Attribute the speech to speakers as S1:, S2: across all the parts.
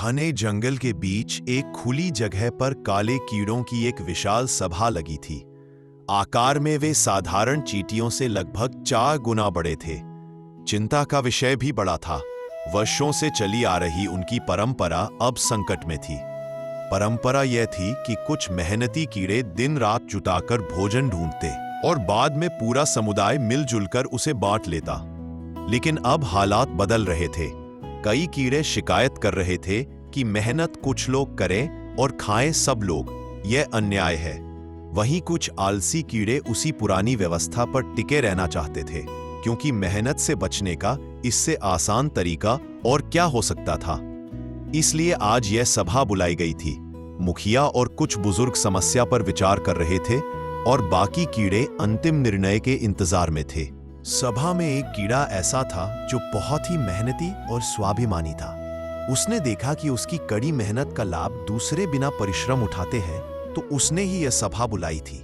S1: घने जंगल के बीच एक खुली जगह पर काले कीड़ों की एक विशाल सभा लगी थी। आकार में वे साधारण चींटियों से लगभग 4 गुना बड़े थे। चिंता का विषय भी बड़ा था। वर्षों से चली आ रही उनकी परंपरा अब संकट में थी। परंपरा यह थी कि कुछ मेहनती कीड़े दिन रात जुटाकर भोजन ढूंढते और बाद में पूरा समुदाय मिलजुल कर उसे बांट लेता। लेकिन अब हालात बदल रहे थे। कई कीड़े शिकायत कर रहे थे कि मेहनत कुछ लोग करें और खाएं सब लोग, यह अन्याय है। वहीं कुछ आलसी कीड़े उसी पुरानी व्यवस्था पर टिके रहना चाहते थे, क्योंकि मेहनत से बचने का इससे आसान तरीका और क्या हो सकता था। इसलिए आज यह सभा बुलाई गई थी। मुखिया और कुछ बुजुर्ग समस्या पर विचार कर रहे थे और बाकी कीड़े अंतिम निर्णय के इंतजार में थे। सभा में एक कीड़ा ऐसा था जो बहुत ही मेहनती और स्वाभिमानी था। उसने देखा कि उसकी कड़ी मेहनत का लाभ दूसरे बिना परिश्रम उठाते हैं, तो उसने ही यह सभा बुलाई थी।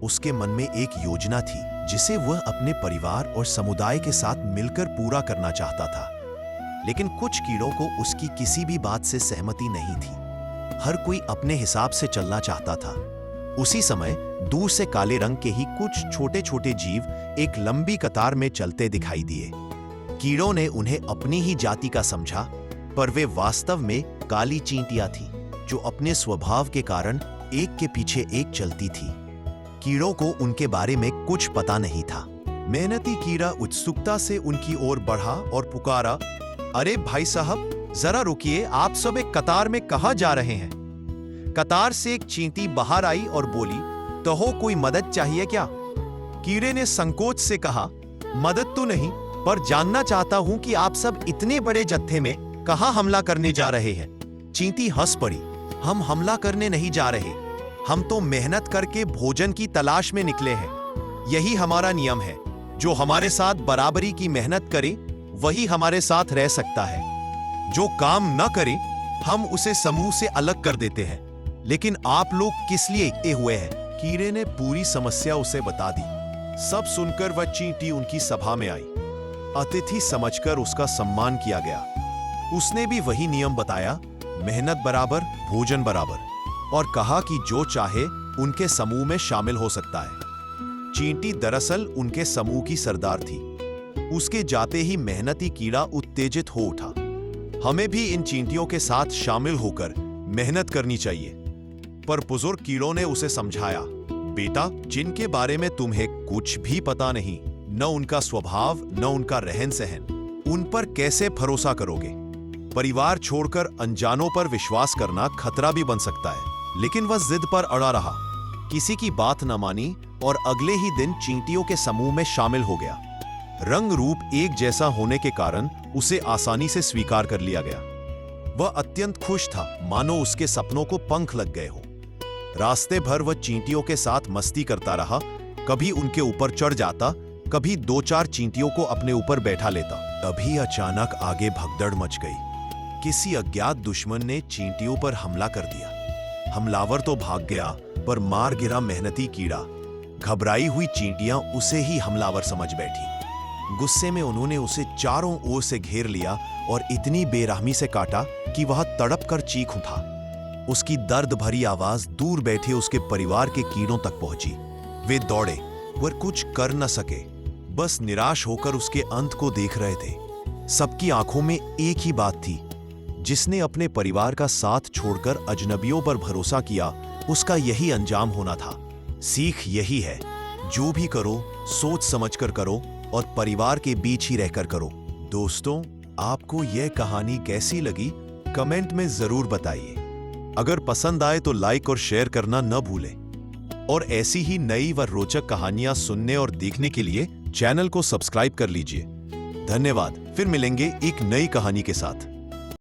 S1: उसके मन में एक योजना थी जिसे वह अपने परिवार और समुदाय के साथ मिलकर पूरा करना चाहता था। लेकिन कुछ कीड़ों को उसकी किसी भी बात से सहमति नहीं थी। हर कोई अपने हिसाब से चलना चाहता था। उसी समय दूर से काले रंग के ही कुछ छोटे छोटे जीव एक लंबी कतार में चलते दिखाई दिए। कीड़ों ने उन्हें अपनी ही जाति का समझा, पर वे वास्तव में काली चींटियां थीं, जो अपने स्वभाव के कारण एक के पीछे एक चलती थी। कीड़ों को उनके बारे में कुछ पता नहीं था। मेहनती कीड़ा उत्सुकता से उनकी ओर बढ़ा और पुकारा, अरे भाई साहब, जरा रुकिए, आप सब एक कतार में कहां जा रहे हैं? कतार से एक चींटी बाहर आई और बोली, तो हो कोई मदद चाहिए क्या? कीड़े ने संकोच से कहा, मदद तो नहीं, पर जानना चाहता हूं कि आप सब इतने बड़े जत्थे में कहां हमला करने जा रहे हैं। चींटी हंस पड़ी, हम हमला करने नहीं जा रहे, हम तो मेहनत करके भोजन की तलाश में निकले हैं। यही हमारा नियम है, जो हमारे साथ बराबरी की मेहनत करे वही हमारे साथ रह सकता है। जो काम न करे हम उसे समूह से अलग कर देते हैं। लेकिन आप लोग किस लिए इकट्ठे हुए हैं? कीड़े ने पूरी समस्या उसे बता दी। सब सुनकर वह चींटी उनकी सभा में आई। अतिथि समझकर उसका सम्मान किया गया। उसने भी वही नियम बताया, मेहनत बराबर भोजन बराबर, और कहा कि जो चाहे उनके समूह में शामिल हो सकता है। चींटी दरअसल उनके समूह की सरदार थी। उसके जाते ही मेहनती कीड़ा उत्तेजित हो उठा। हमें भी इन चींटियों के साथ शामिल होकर मेहनत करनी चाहिए। पर बुजुर्ग कीड़ों ने उसे समझाया, बेटा, जिनके बारे में तुम्हें कुछ भी पता नहीं, न उनका स्वभाव न उनका रहन सहन, उन पर कैसे भरोसा करोगे? परिवार छोड़कर अनजानों पर विश्वास करना खतरा भी बन सकता है। लेकिन वह जिद पर अड़ा रहा, किसी की बात न मानी और अगले ही दिन चींटियों के समूह में शामिल हो गया। रंग रूप एक जैसा होने के कारण उसे आसानी से स्वीकार कर लिया गया। वह अत्यंत खुश था, मानो उसके सपनों को पंख लग गए हो। रास्ते भर वह चींटियों के साथ मस्ती करता रहा। कभी उनके ऊपर चढ़ जाता, कभी 2-4 चींटियों को अपने ऊपर बैठा लेता। तभी अचानक आगे भगदड़ मच गई। किसी अज्ञात दुश्मन ने चींटियों पर हमला कर दिया। हमलावर तो भाग गया, पर मार गिरा मेहनती कीड़ा। घबराई हुई चींटियां उसे ही हमलावर समझ बैठी। गुस्से में उन्होंने उसे चारों ओर से घेर लिया और इतनी बेरहमी से काटा कि वह तड़प कर चीख उठा। उसकी दर्द भरी आवाज दूर बैठे उसके परिवार के कीड़ों तक पहुंची। वे दौड़े, पर कुछ कर न सके, बस निराश होकर उसके अंत को देख रहे थे। सबकी आंखों में एक ही बात थी, जिसने अपने परिवार का साथ छोड़कर अजनबियों पर भरोसा किया, उसका यही अंजाम होना था। सीख यही है, जो भी करो सोच समझकर करो और परिवार के बीच ही रहकर करो। दोस्तों, आपको यह कहानी कैसी लगी कमेंट में जरूर बताइए। अगर पसंद आए तो लाइक और शेयर करना न भूलें। और ऐसी ही नई व रोचक कहानियां सुनने और देखने के लिए चैनल को सब्सक्राइब कर लीजिए। धन्यवाद। फिर मिलेंगे एक नई कहानी के साथ।